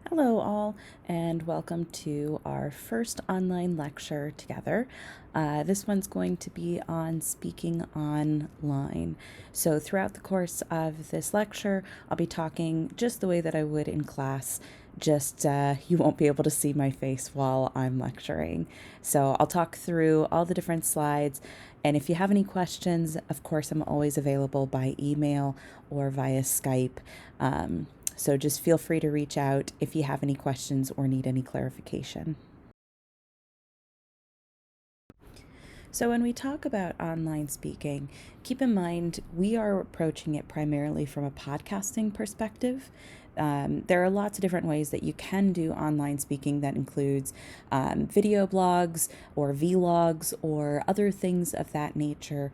Hello, all, and welcome to our first online lecture together. This one's going to be on speaking online. So, throughout the course of this lecture, I'll be talking just the way that I would in class. Just you won't be able to see my face while I'm lecturing. So, I'll talk through all the different slides. And if you have any questions, of course, I'm always available by email or via Skype. So just feel free to reach out if you have any questions or need any clarification. So when we talk about online speaking, keep in mind we are approaching it primarily from a podcasting perspective. There are lots of different ways that you can do online speaking that includes video blogs or vlogs or other things of that nature.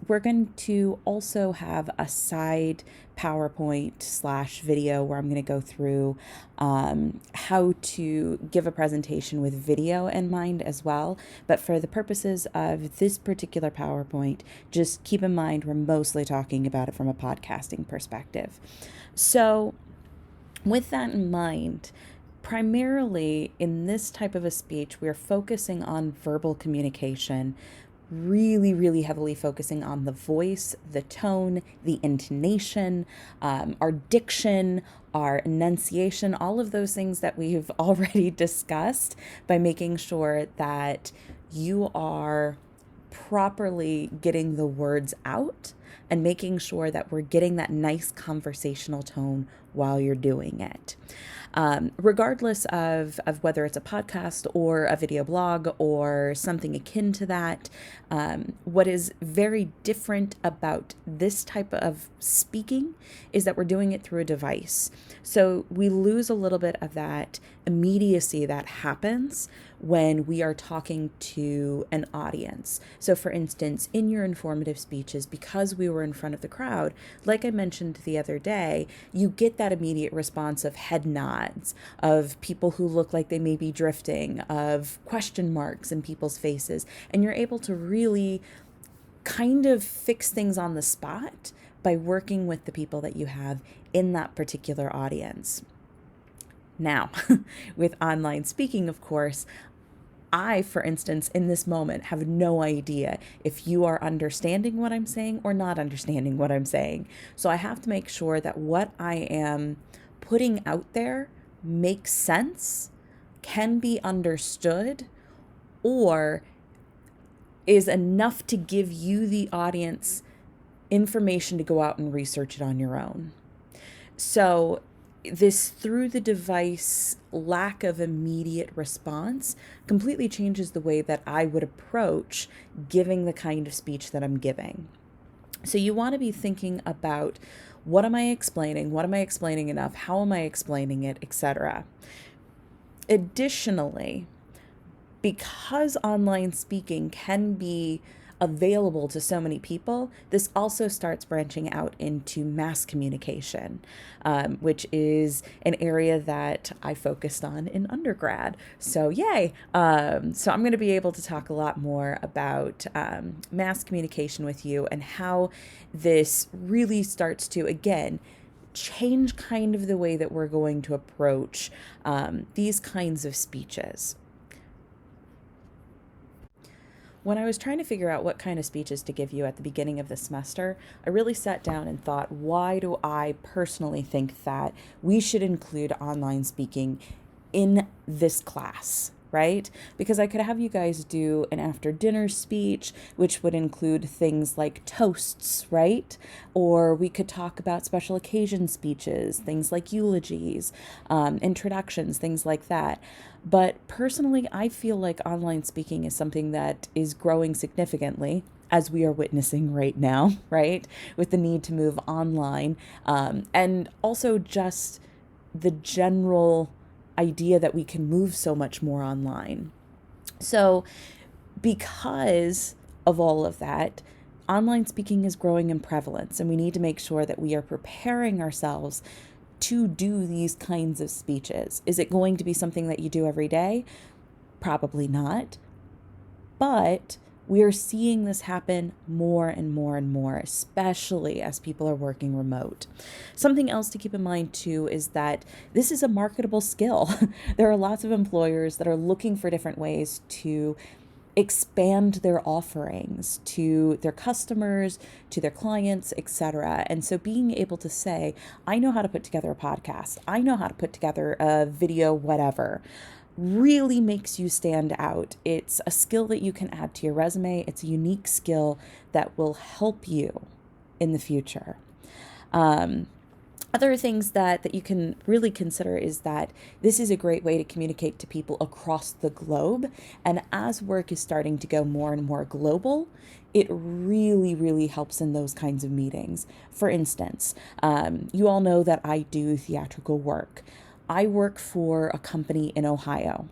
We're going to also have a side PowerPoint/video where I'm going to go through how to give a presentation with video in mind as well. But for the purposes of this particular PowerPoint, just keep in mind we're mostly talking about it from a podcasting perspective. So with that in mind, primarily in this type of a speech, we're focusing on verbal communication, really heavily focusing on the voice, the tone, the intonation, our diction, our enunciation, all of those things that we've already discussed, by making sure that you are properly getting the words out and making sure that we're getting that nice conversational tone while you're doing it. Regardless of whether it's a podcast or a video blog or something akin to that, what is very different about this type of speaking is that we're doing it through a device. So we lose a little bit of that immediacy that happens when we are talking to an audience. So for instance, in your informative speeches, because we were in front of the crowd, like I mentioned the other day, you get that immediate response of head nods, of people who look like they may be drifting, of question marks in people's faces, and you're able to really kind of fix things on the spot by working with the people that you have in that particular audience. Now, with online speaking, of course, I, for instance, in this moment, have no idea if you are understanding what I'm saying or not understanding what I'm saying. So I have to make sure that what I am putting out there makes sense, can be understood, or is enough to give you, the audience, information to go out and research it on your own. So this through the device lack of immediate response completely changes the way that I would approach giving the kind of speech that I'm giving. So you want to be thinking about, what am I explaining? What am I explaining enough? How am I explaining it, etc. Additionally, because online speaking can be available to so many people, this also starts branching out into mass communication, which is an area that I focused on in undergrad. So yay! So I'm going to be able to talk a lot more about mass communication with you and how this really starts to, again, change kind of the way that we're going to approach these kinds of speeches. When I was trying to figure out what kind of speeches to give you at the beginning of the semester, I really sat down and thought, why do I personally think that we should include online speaking in this class, right? Because I could have you guys do an after dinner speech, which would include things like toasts, right? Or we could talk about special occasion speeches, things like eulogies, introductions, things like that. But personally, I feel like online speaking is something that is growing significantly, as we are witnessing right now, right? With the need to move online, and also just the general idea that we can move so much more online. So because of all of that, online speaking is growing in prevalence, and we need to make sure that we are preparing ourselves to do these kinds of speeches. Is it going to be something that you do every day? Probably not. But We are seeing this happen more and more and more, especially as people are working remote. Something else to keep in mind too is that this is a marketable skill. There are lots of employers that are looking for different ways to expand their offerings to their customers, to their clients, etc. And so being able to say, I know how to put together a podcast, I know how to put together a video, whatever, really makes you stand out. It's a skill that you can add to your resume. It's a unique skill that will help you in the future. Other things that you can really consider is that this is a great way to communicate to people across the globe. And as work is starting to go more and more global, it really, really helps in those kinds of meetings. For instance, you all know that I do theatrical work. I work for a company in Ohio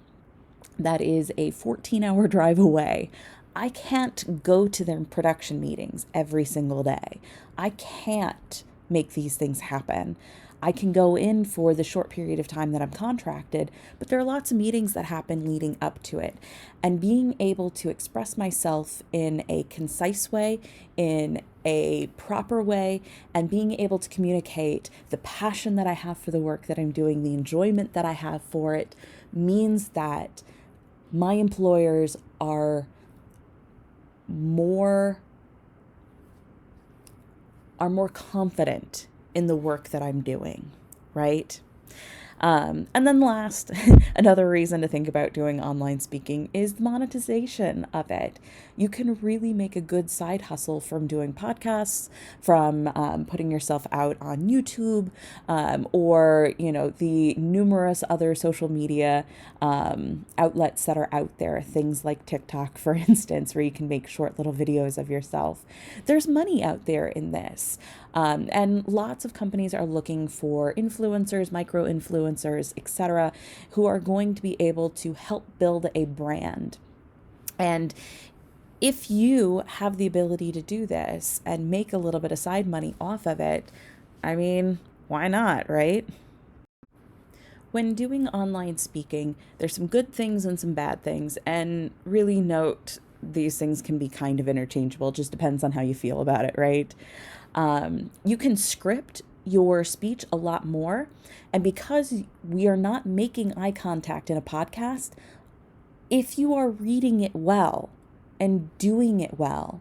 that is a 14-hour drive away. I can't go to their production meetings every single day. I can't make these things happen. I can go in for the short period of time that I'm contracted, but there are lots of meetings that happen leading up to it. And being able to express myself in a concise way, in a proper way, and being able to communicate the passion that I have for the work that I'm doing, the enjoyment that I have for it, means that my employers are more confident in the work that I'm doing, right? And then last, another reason to think about doing online speaking is the monetization of it. You can really make a good side hustle from doing podcasts, from putting yourself out on YouTube, or, the numerous other social media outlets that are out there, things like TikTok, for instance, where you can make short little videos of yourself. There's money out there in this. And lots of companies are looking for influencers, micro influencers, etc., who are going to be able to help build a brand. And if you have the ability to do this and make a little bit of side money off of it, I mean, why not, right? When doing online speaking, there's some good things and some bad things, and really note these things can be kind of interchangeable, just depends on how you feel about it, right? You can script your speech a lot more, and because we are not making eye contact in a podcast, if you are reading it well and doing it well,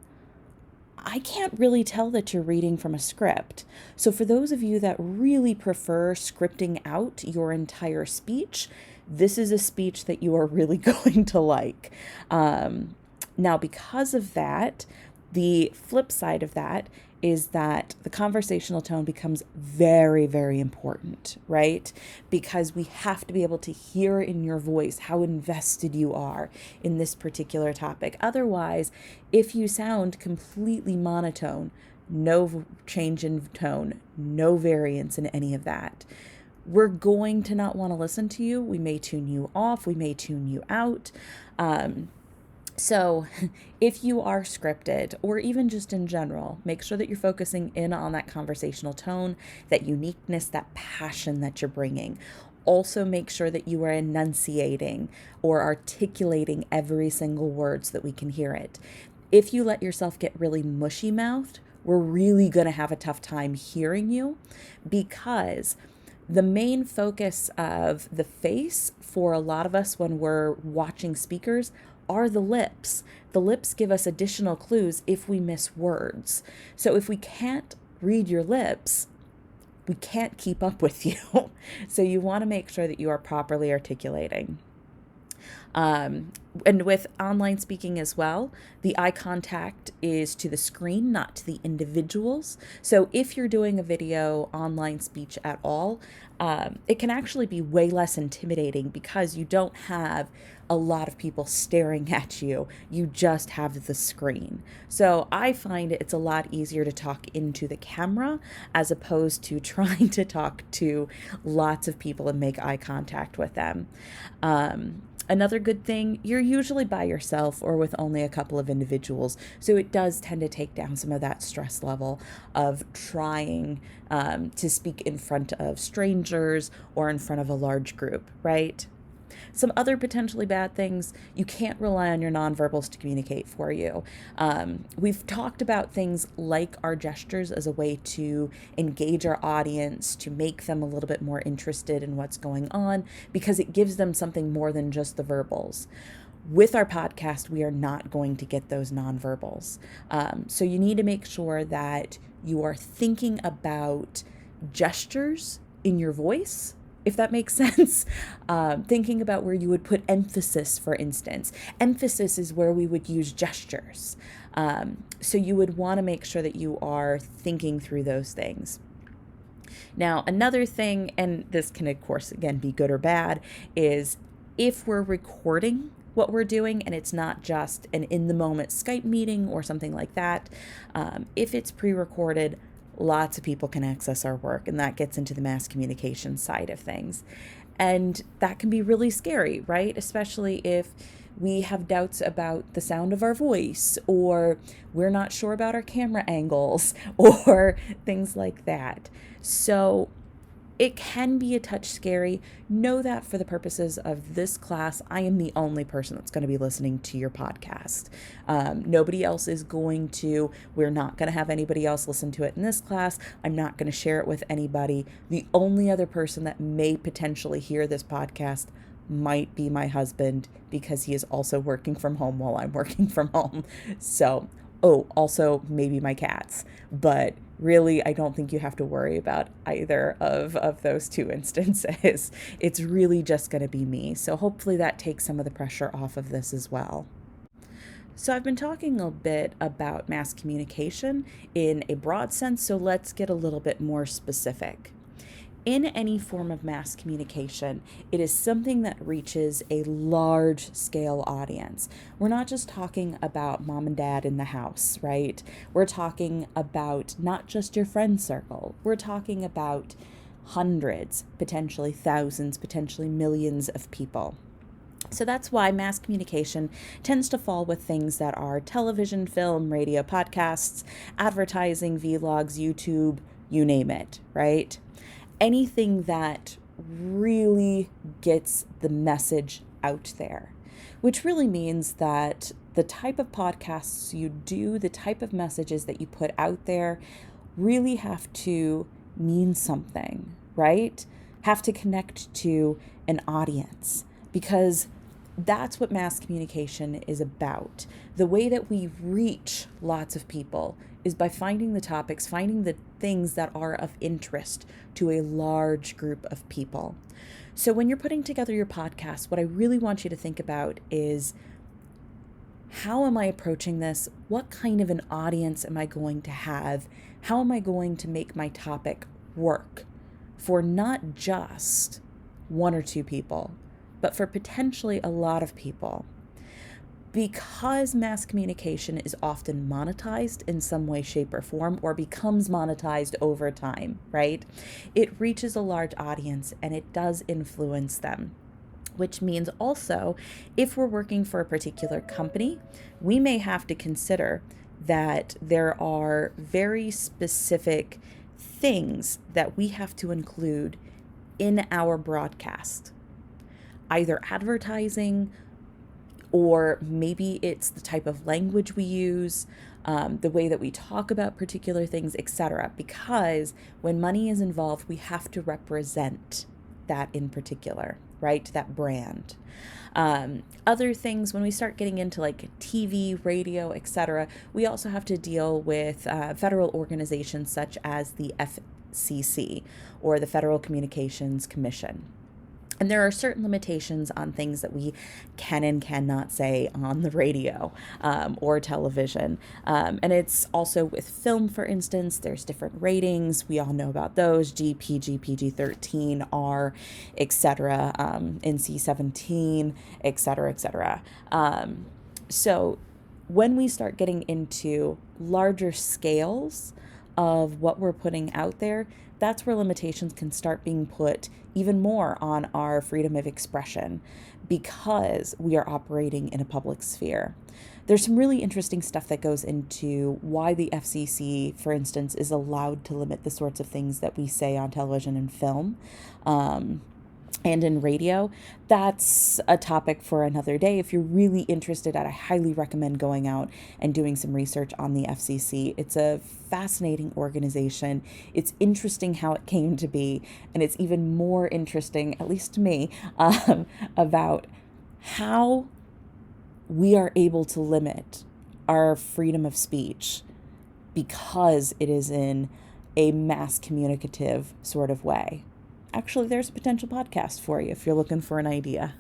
I can't really tell that you're reading from a script. So for those of you that really prefer scripting out your entire speech, this is a speech that you are really going to like. Now, because of that, the flip side of that is that the conversational tone becomes very, very important, right? Because we have to be able to hear in your voice how invested you are in this particular topic. Otherwise, if you sound completely monotone, no change in tone, no variance in any of that, we're going to not want to listen to you. We may tune you off. We may tune you out. So if you are scripted, or even just in general, make sure that you're focusing in on that conversational tone, that uniqueness, that passion that you're bringing. Also make sure that you are enunciating or articulating every single word so that we can hear it. If you let yourself get really mushy-mouthed, we're really going to have a tough time hearing you, because the main focus of the face for a lot of us when we're watching speakers are the lips. The lips give us additional clues if we miss words. So if we can't read your lips, we can't keep up with you. So you want to make sure that you are properly articulating. And with online speaking as well, the eye contact is to the screen, not to the individuals. So if you're doing a video online speech at all, it can actually be way less intimidating because you don't have a lot of people staring at you. You just have the screen. So I find it's a lot easier to talk into the camera as opposed to trying to talk to lots of people and make eye contact with them. Another good thing, you're usually by yourself or with only a couple of individuals. So it does tend to take down some of that stress level of trying to speak in front of strangers or in front of a large group, right? Some other potentially bad things, you can't rely on your nonverbals to communicate for you. We've talked about things like our gestures as a way to engage our audience, to make them a little bit more interested in what's going on, because it gives them something more than just the verbals. With our podcast, we are not going to get those nonverbals. So you need to make sure that you are thinking about gestures in your voice, if that makes sense. Thinking about where you would put emphasis, for instance. Emphasis is where we would use gestures. So you would want to make sure that you are thinking through those things. Now, another thing, and this can, of course, again, be good or bad, is if we're recording what we're doing and it's not just an in-the-moment Skype meeting or something like that, if it's pre-recorded, lots of people can access our work, and that gets into the mass communication side of things. And that can be really scary, right? Especially if we have doubts about the sound of our voice, or we're not sure about our camera angles, or things like that. So it can be a touch scary. Know that for the purposes of this class, I am the only person that's going to be listening to your podcast. Nobody else is going to. We're not going to have anybody else listen to it in this class. I'm not going to share it with anybody. The only other person that may potentially hear this podcast might be my husband, because he is also working from home while I'm working from home. So, also maybe my cats. But really, I don't think you have to worry about either of those two instances. It's really just going to be me. So hopefully that takes some of the pressure off of this as well. So I've been talking a bit about mass communication in a broad sense, so let's get a little bit more specific. In any form of mass communication, it is something that reaches a large scale audience. We're not just talking about mom and dad in the house, right? We're talking about not just your friend circle. We're talking about hundreds, potentially thousands, potentially millions of people. So that's why mass communication tends to fall with things that are television, film, radio, podcasts, advertising, vlogs, YouTube, you name it, right? Anything that really gets the message out there, which really means that the type of podcasts you do, the type of messages that you put out there really have to mean something, right? Have to connect to an audience, because that's what mass communication is about. The way that we reach lots of people is by finding the topics, finding the things that are of interest to a large group of people. So when you're putting together your podcast, what I really want you to think about is, how am I approaching this? What kind of an audience am I going to have? How am I going to make my topic work for not just one or two people, but for potentially a lot of people? Because mass communication is often monetized in some way, shape, or form, or becomes monetized over time, right? It reaches a large audience and it does influence them, which means also, if we're working for a particular company, we may have to consider that there are very specific things that we have to include in our broadcast, either advertising, or maybe it's the type of language we use, the way that we talk about particular things, etc. Because when money is involved, we have to represent that in particular, right? That brand. Other things, when we start getting into like TV, radio, etc., we also have to deal with federal organizations such as the FCC, or the Federal Communications Commission. And there are certain limitations on things that we can and cannot say on the radio or television. And it's also with film, for instance, there's different ratings. We all know about those: GPG, PG-13, R, etc., NC-17, etc., etc. So when we start getting into larger scales of what we're putting out there, that's where limitations can start being put even more on our freedom of expression, because we are operating in a public sphere. There's some really interesting stuff that goes into why the FCC, for instance, is allowed to limit the sorts of things that we say on television and film. and in radio, that's a topic for another day. If you're really interested, I highly recommend going out and doing some research on the FCC. It's a fascinating organization. It's interesting how it came to be, and it's even more interesting, at least to me, about how we are able to limit our freedom of speech because it is in a mass communicative sort of way. Actually, there's a potential podcast for you if you're looking for an idea.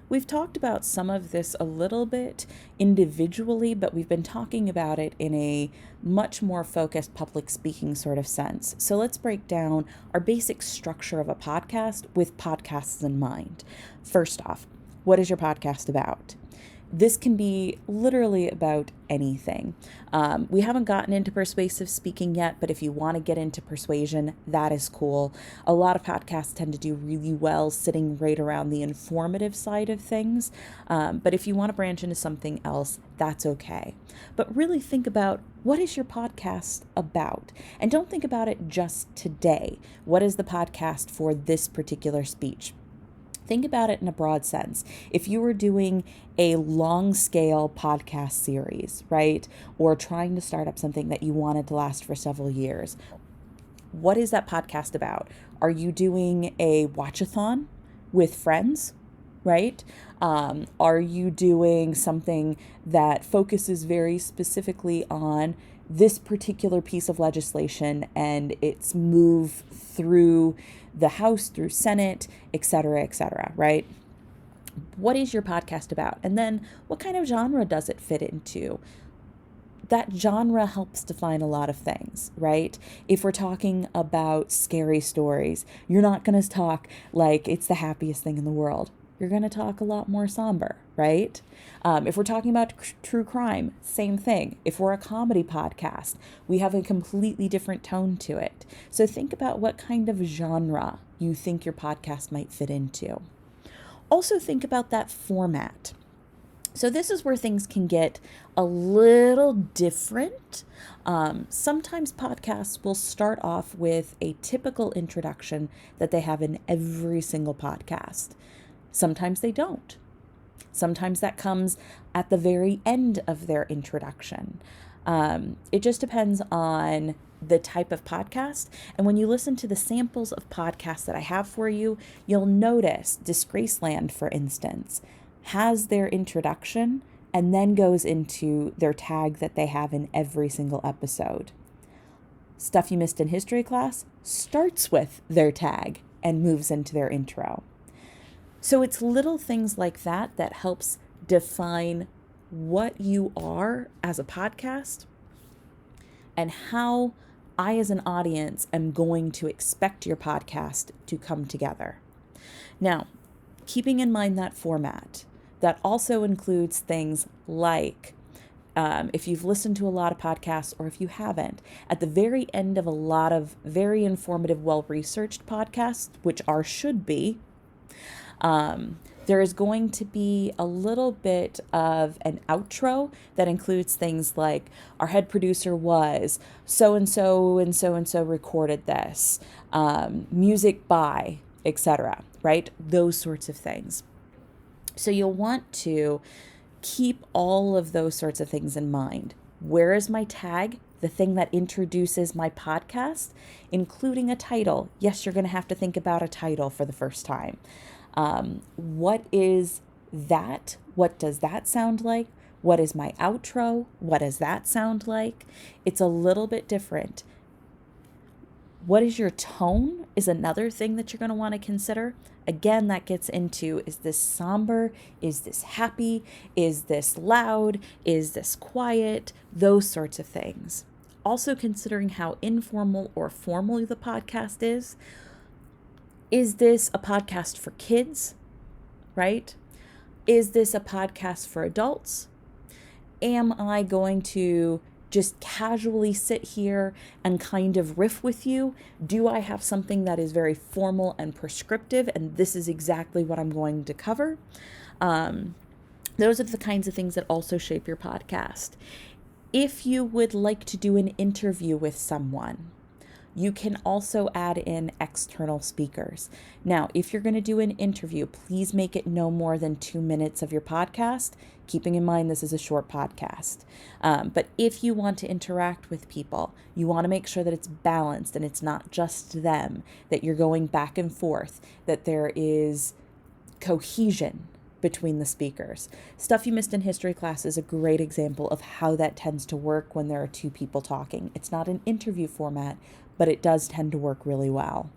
We've talked about some of this a little bit individually, but we've been talking about it in a much more focused public speaking sort of sense. So let's break down our basic structure of a podcast with podcasts in mind. First off, what is your podcast about? This can be literally about anything. We haven't gotten into persuasive speaking yet, but if you want to get into persuasion, that is cool. A lot of podcasts tend to do really well sitting right around the informative side of things. But if you want to branch into something else, that's okay. But really think about, what is your podcast about? And don't think about it just today. What is the podcast for this particular speech? Think about it in a broad sense. If you were doing a long scale podcast series, right, or trying to start up something that you wanted to last for several years, what is that podcast about? Are you doing a watch-a-thon with friends, right? Are you doing something that focuses very specifically on this particular piece of legislation and its move through the House, through Senate, et cetera, right? What is your podcast about? And then what kind of genre does it fit into? That genre helps define a lot of things, right? If we're talking about scary stories, you're not going to talk like it's the happiest thing in the world. You're going to talk a lot more somber, right? If we're talking about true crime, same thing. If we're a comedy podcast, we have a completely different tone to it. So think about what kind of genre you think your podcast might fit into. Also think about that format. So this is where things can get a little different. Sometimes podcasts will start off with a typical introduction that they have in every single podcast. Sometimes they don't. Sometimes that comes at the very end of their introduction. It just depends on the type of podcast. And when you listen to the samples of podcasts that I have for you, you'll notice Disgraceland, for instance, has their introduction and then goes into their tag that they have in every single episode. Stuff You Missed in History Class starts with their tag and moves into their intro. So it's little things like that that helps define what you are as a podcast and how I, as an audience, am going to expect your podcast to come together. Now, keeping in mind that format, that also includes things like, if you've listened to a lot of podcasts or if you haven't, at the very end of a lot of very informative, well-researched podcasts, which ours should be, there is going to be a little bit of an outro that includes things like, our head producer was so-and-so and so-and-so recorded this, music by, etc., right? Those sorts of things. So you'll want to keep all of those sorts of things in mind. Where is my tag? The thing that introduces my podcast, including a title. Yes, you're going to have to think about a title for the first time. What is that? What does that sound like? What is my outro? What does that sound like? It's a little bit different. What is your tone is another thing that you're going to want to consider. Again, that gets into, is this somber? Is this happy? Is this loud? Is this quiet? Those sorts of things. Also considering how informal or formal the podcast is. Is this a podcast for kids, right? Is this a podcast for adults? Am I going to just casually sit here and kind of riff with you? Do I have something that is very formal and prescriptive, and this is exactly what I'm going to cover? Those are the kinds of things that also shape your podcast. If you would like to do an interview with someone, You can also add in external speakers. Now, if you're going to do an interview, please make it no more than 2 minutes of your podcast, keeping in mind this is a short podcast. But if you want to interact with people, you want to make sure that it's balanced and it's not just them, that you're going back and forth, that there is cohesion between the speakers. Stuff You Missed in History class is a great example of how that tends to work when there are two people talking. It's not an interview format, but it does tend to work really well.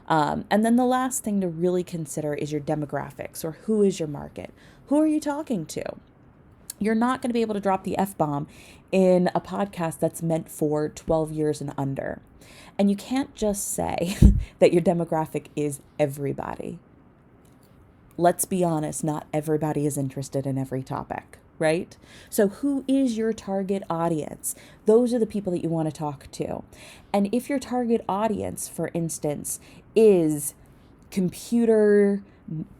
And then the last thing to really consider is your demographics, or who is your market? Who are you talking to? You're not going to be able to drop the F-bomb in a podcast that's meant for 12 years and under. And you can't just say that your demographic is everybody. Let's be honest, not everybody is interested in every topic, right? So who is your target audience? Those are the people that you want to talk to. And if your target audience, for instance, is computer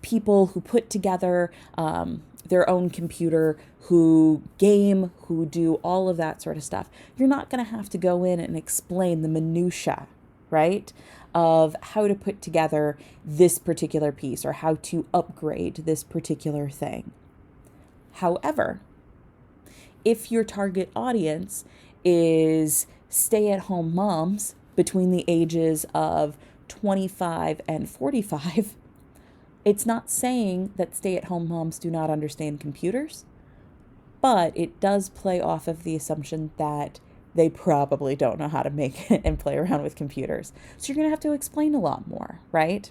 people who put together their own computer, who game, who do all of that sort of stuff, you're not going to have to go in and explain the minutia, right, of how to put together this particular piece or how to upgrade this particular thing. However, if your target audience is stay-at-home moms between the ages of 25 and 45, it's not saying that stay-at-home moms do not understand computers, but it does play off of the assumption that they probably don't know how to make and play around with computers. So you're going to have to explain a lot more, right?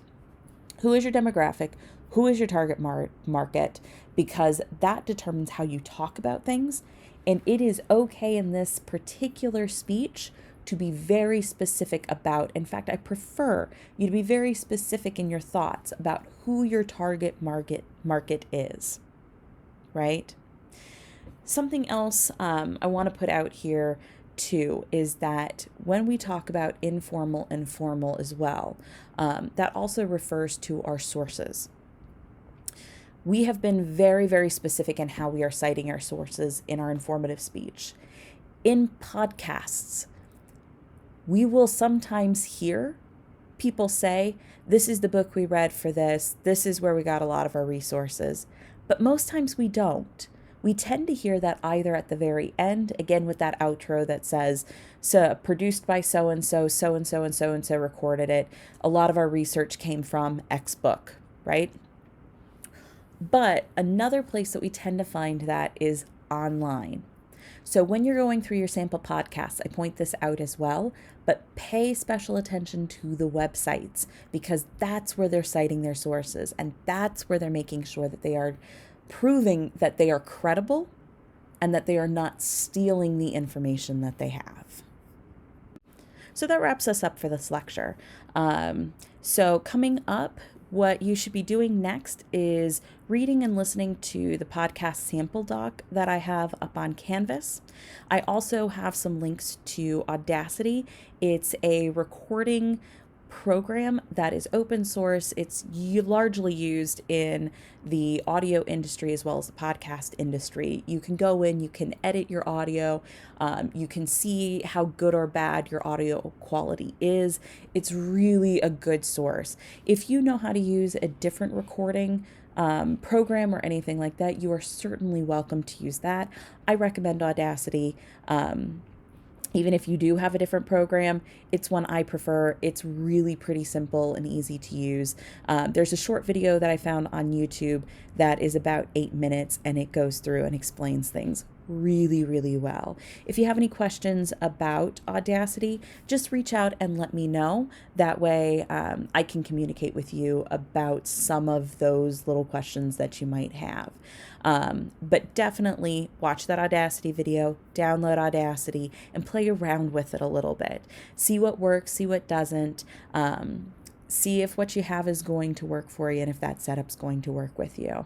Who is your demographic? Who is your target market? Because that determines how you talk about things. And it is okay in this particular speech to be very specific about, in fact, I prefer you to be very specific in your thoughts about who your target market is, right? Something else I want to put out here too is that when we talk about informal and formal as well, that also refers to our sources. We have been very, very specific in how we are citing our sources in our informative speech. In podcasts, we will sometimes hear people say, this is the book we read for this is where we got a lot of our resources, but most times we don't. We tend to hear that either at the very end, again with that outro that says, so produced by so-and-so, so-and-so, and so-and-so recorded it. A lot of our research came from X book, right? But another place that we tend to find that is online. So when you're going through your sample podcasts, I point this out as well, but pay special attention to the websites, because that's where they're citing their sources, and that's where they're making sure that they are proving that they are credible and that they are not stealing the information that they have. So that wraps us up for this lecture. So coming up, what you should be doing next is reading and listening to the podcast sample doc that I have up on Canvas. I also have some links to Audacity. It's a recording program that is open source. It's largely used in the audio industry as well as the podcast industry. You can go in, you can edit your audio, you can see how good or bad your audio quality is. It's really a good source. If you know how to use a different recording program or anything like that, you are certainly welcome to use that. I recommend Audacity. Even if you do have a different program, it's one I prefer. It's really pretty simple and easy to use. There's a short video that I found on YouTube that is about 8 minutes, and it goes through and explains things really, really well. If you have any questions about Audacity, just reach out and let me know. That way I can communicate with you about some of those little questions that you might have. But definitely watch that Audacity video, download Audacity, and play around with it a little bit. See what works, see what doesn't, see if what you have is going to work for you and if that setup's going to work with you.